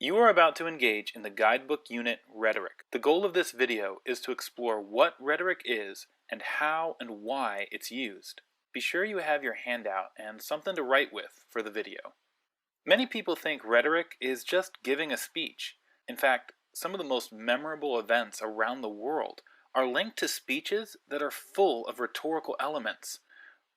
You are about to engage in the guidebook unit Rhetoric. The goal of this video is to explore what rhetoric is and how and why it's used. Be sure you have your handout and something to write with for the video. Many people think rhetoric is just giving a speech. In fact, some of the most memorable events around the world are linked to speeches that are full of rhetorical elements.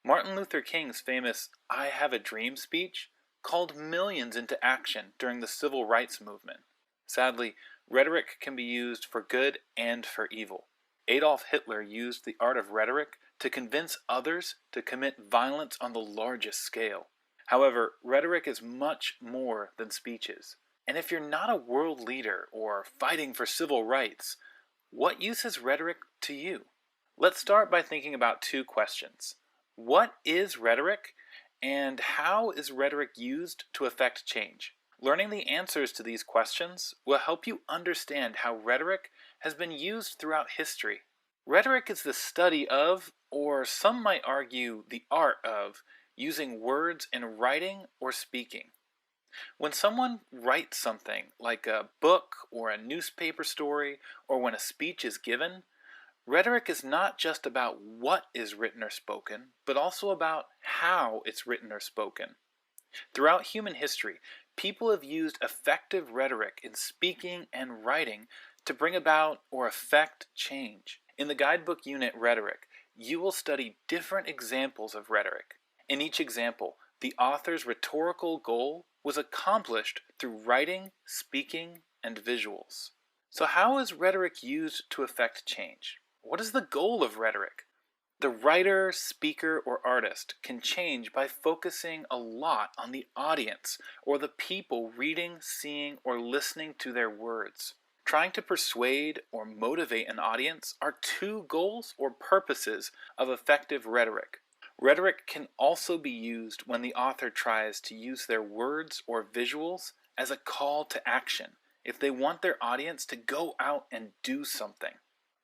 Martin Luther King's famous "I Have a Dream" speech called millions into action during the Civil Rights Movement. Sadly, rhetoric can be used for good and for evil. Adolf Hitler used the art of rhetoric to convince others to commit violence on the largest scale. However, rhetoric is much more than speeches. And if you're not a world leader or fighting for civil rights, what use is rhetoric to you? Let's start by thinking about two questions. What is rhetoric, and how is rhetoric used to affect change? Learning the answers to these questions will help you understand how rhetoric has been used throughout history. Rhetoric is the study of, or some might argue the art of, using words in writing or speaking. When someone writes something, like a book or a newspaper story, or when a speech is given, rhetoric is not just about what is written or spoken, but also about how it's written or spoken. Throughout human history, people have used effective rhetoric in speaking and writing to bring about or affect change. In the guidebook unit Rhetoric, you will study different examples of rhetoric. In each example, the author's rhetorical goal was accomplished through writing, speaking, and visuals. So how is rhetoric used to affect change? What is the goal of rhetoric? The writer, speaker, or artist can change by focusing a lot on the audience or the people reading, seeing, or listening to their words. Trying to persuade or motivate an audience are two goals or purposes of effective rhetoric. Rhetoric can also be used when the author tries to use their words or visuals as a call to action, if they want their audience to go out and do something.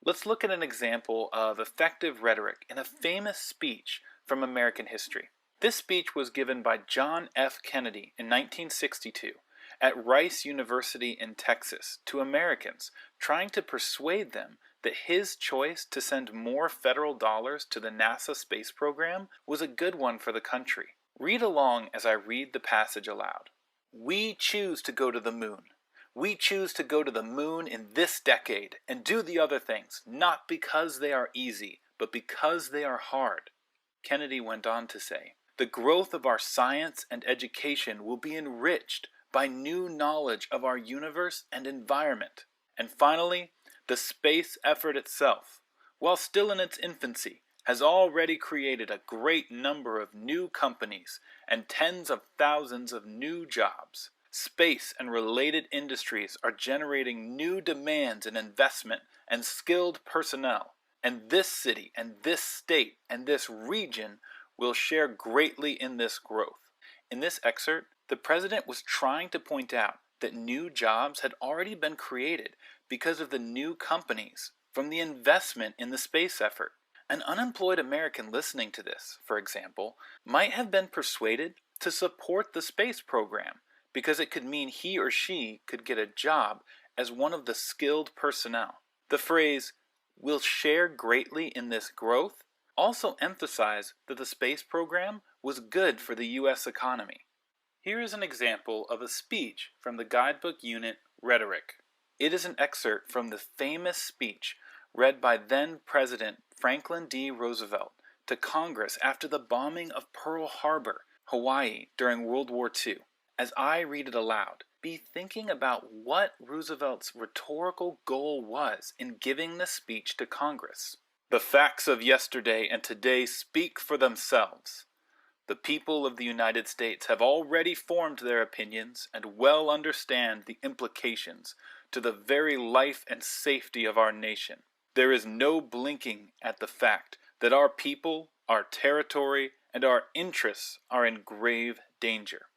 Let's look at an example of effective rhetoric in a famous speech from American history. This speech was given by John F. Kennedy in 1962 at Rice University in Texas to Americans, trying to persuade them that his choice to send more federal dollars to the NASA space program was a good one for the country. Read along as I read the passage aloud. "We choose to go to the moon. We choose to go to the moon in this decade and do the other things, not because they are easy, but because they are hard." Kennedy went on to say, "The growth of our science and education will be enriched by new knowledge of our universe and environment. And finally, the space effort itself, while still in its infancy, has already created a great number of new companies and tens of thousands of new jobs. Space and related industries are generating new demands in investment and skilled personnel, and this city and this state and this region will share greatly in this growth." In this excerpt, the president was trying to point out that new jobs had already been created because of the new companies from the investment in the space effort. An unemployed American listening to this, for example, might have been persuaded to support the space program, because it could mean he or she could get a job as one of the skilled personnel. The phrase, "will share greatly in this growth," also emphasized that the space program was good for the U.S. economy. Here is an example of a speech from the guidebook unit Rhetoric. It is an excerpt from the famous speech read by then-President Franklin D. Roosevelt to Congress after the bombing of Pearl Harbor, Hawaii, during World War II. As I read it aloud, be thinking about what Roosevelt's rhetorical goal was in giving this speech to Congress. "The facts of yesterday and today speak for themselves. The people of the United States have already formed their opinions and well understand the implications to the very life and safety of our nation. There is no blinking at the fact that our people, our territory, and our interests are in grave danger.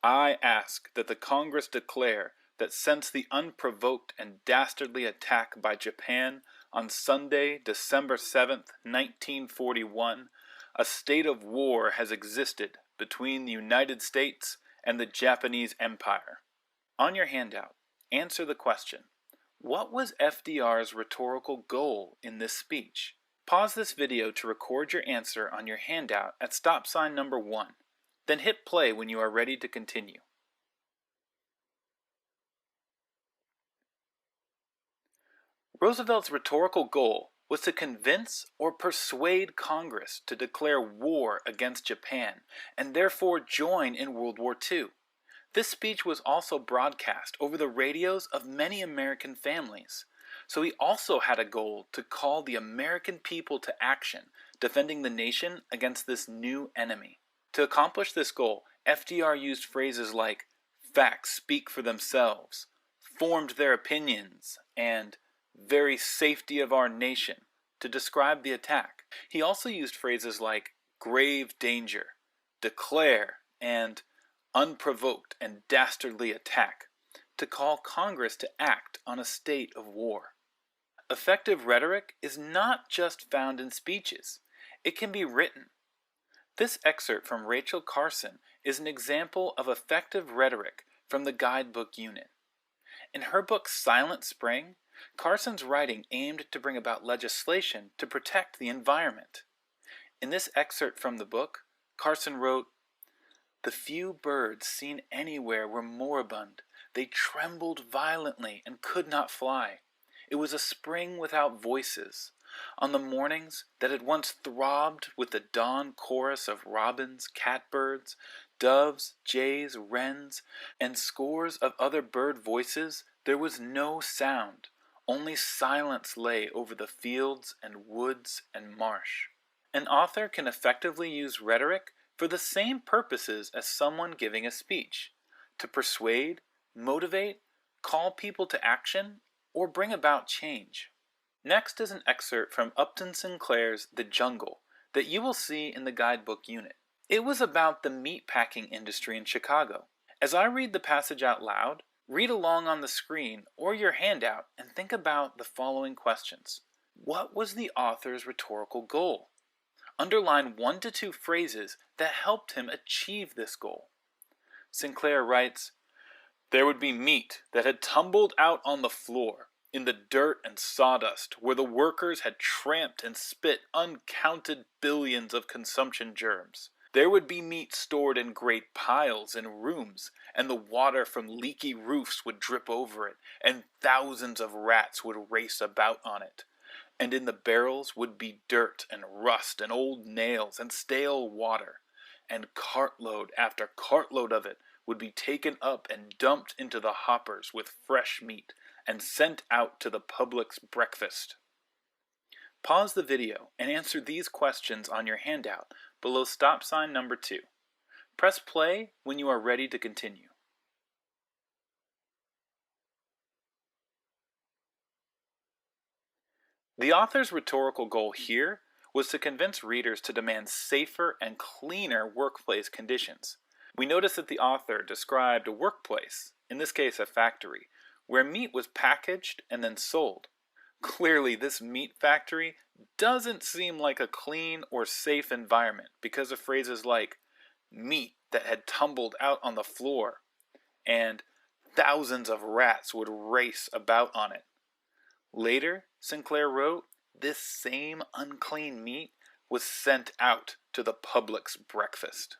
I ask that the Congress declare that since the unprovoked and dastardly attack by Japan on Sunday, December 7th, 1941, a state of war has existed between the United States and the Japanese Empire. On your handout, answer the question, what was FDR's rhetorical goal in this speech? Pause this video to record your answer on your handout at stop sign number 1. Then hit play when you are ready to continue. Roosevelt's rhetorical goal was to convince or persuade Congress to declare war against Japan and therefore join in World War II. This speech was also broadcast over the radios of many American families. So he also had a goal to call the American people to action, defending the nation against this new enemy. To accomplish this goal, FDR used phrases like "facts speak for themselves," "formed their opinions," and "very safety of our nation" to describe the attack. He also used phrases like "grave danger," "declare," and "unprovoked and dastardly attack" to call Congress to act on a state of war. Effective rhetoric is not just found in speeches. It can be written. This excerpt from Rachel Carson is an example of effective rhetoric from the guidebook unit. In her book Silent Spring, Carson's writing aimed to bring about legislation to protect the environment. In this excerpt from the book, Carson wrote, "The few birds seen anywhere were moribund. They trembled violently and could not fly. It was a spring without voices. On the mornings that had once throbbed with the dawn chorus of robins, catbirds, doves, jays, wrens, and scores of other bird voices, there was no sound. Only silence lay over the fields and woods and marsh." An author can effectively use rhetoric for the same purposes as someone giving a speech: to persuade, motivate, call people to action, or bring about change. Next is an excerpt from Upton Sinclair's The Jungle that you will see in the guidebook unit. It was about the meatpacking industry in Chicago. As I read the passage out loud, read along on the screen or your handout and think about the following questions. What was the author's rhetorical goal? Underline 1 to 2 phrases that helped him achieve this goal. Sinclair writes, "There would be meat that had tumbled out on the floor, in the dirt and sawdust, where the workers had tramped and spit uncounted billions of consumption germs. There would be meat stored in great piles in rooms, and the water from leaky roofs would drip over it, and thousands of rats would race about on it. And in the barrels would be dirt and rust and old nails and stale water, and cartload after cartload of it would be taken up and dumped into the hoppers with fresh meat and sent out to the public's breakfast." Pause the video and answer these questions on your handout below stop sign number 2. Press play when you are ready to continue. The author's rhetorical goal here was to convince readers to demand safer and cleaner workplace conditions. We notice that the author described a workplace, in this case a factory, where meat was packaged and then sold. Clearly, this meat factory doesn't seem like a clean or safe environment because of phrases like "meat that had tumbled out on the floor" and "thousands of rats would race about on it." Later, Sinclair wrote, this same unclean meat was sent out to the public's breakfast.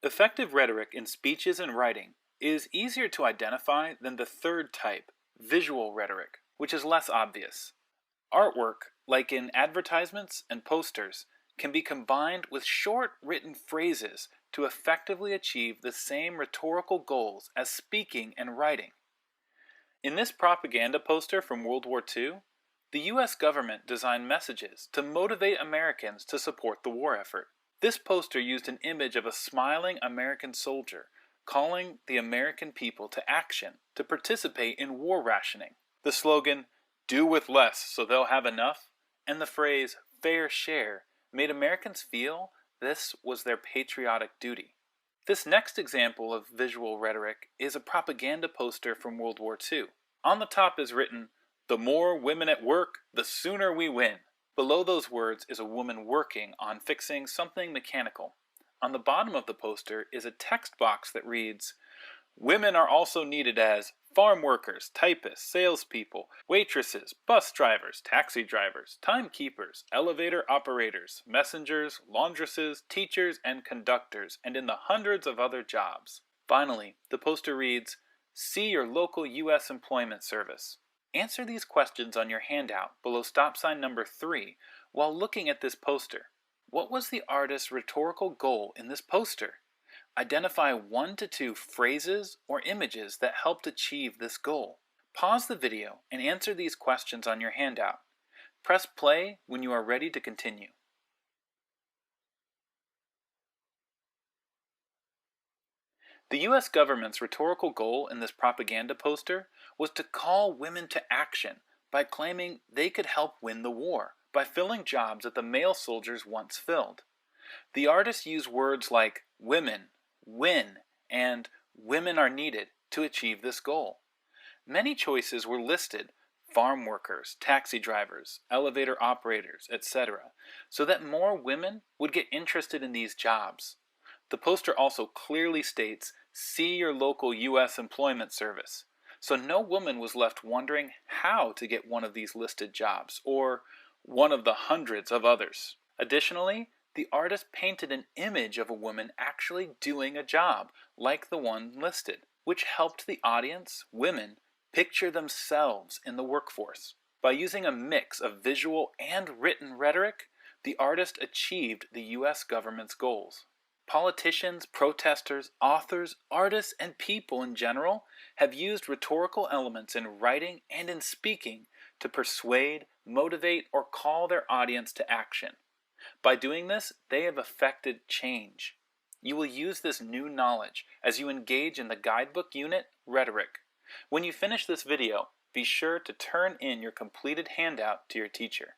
Effective rhetoric in speeches and writing is easier to identify than the third type, visual rhetoric, which is less obvious. Artwork, like in advertisements and posters, can be combined with short written phrases to effectively achieve the same rhetorical goals as speaking and writing. In this propaganda poster from World War II, the U.S. government designed messages to motivate Americans to support the war effort. This poster used an image of a smiling American soldier calling the American people to action to participate in war rationing. The slogan, "Do with less so they'll have enough," and the phrase, "fair share," made Americans feel this was their patriotic duty. This next example of visual rhetoric is a propaganda poster from World War II. On the top is written, "The more women at work, the sooner we win." Below those words is a woman working on fixing something mechanical. On the bottom of the poster is a text box that reads, Women are also needed as farm workers, typists, salespeople, waitresses, bus drivers, taxi drivers, timekeepers, elevator operators, messengers, laundresses, teachers, and conductors, and in the hundreds of other jobs. Finally, the poster reads, "See your local U.S. Employment Service." Answer these questions on your handout below stop sign number 3 while looking at this poster. What was the artist's rhetorical goal in this poster? Identify 1 to 2 phrases or images that helped achieve this goal. Pause the video and answer these questions on your handout. Press play when you are ready to continue. The U.S. government's rhetorical goal in this propaganda poster was to call women to action by claiming they could help win the war by filling jobs that the male soldiers once filled. The artist used words like women, win, and women are needed to achieve this goal. Many choices were listed: farm workers, taxi drivers, elevator operators, etc., so that more women would get interested in these jobs. The poster also clearly states, "See your local U.S. Employment Service," so no woman was left wondering how to get one of these listed jobs, or one of the hundreds of others. Additionally, the artist painted an image of a woman actually doing a job, like the one listed, which helped the audience, women, picture themselves in the workforce. By using a mix of visual and written rhetoric, the artist achieved the U.S. government's goals. Politicians, protesters, authors, artists, and people in general have used rhetorical elements in writing and in speaking to persuade, motivate, or call their audience to action. By doing this, they have effected change. You will use this new knowledge as you engage in the guidebook unit, Rhetoric. When you finish this video, be sure to turn in your completed handout to your teacher.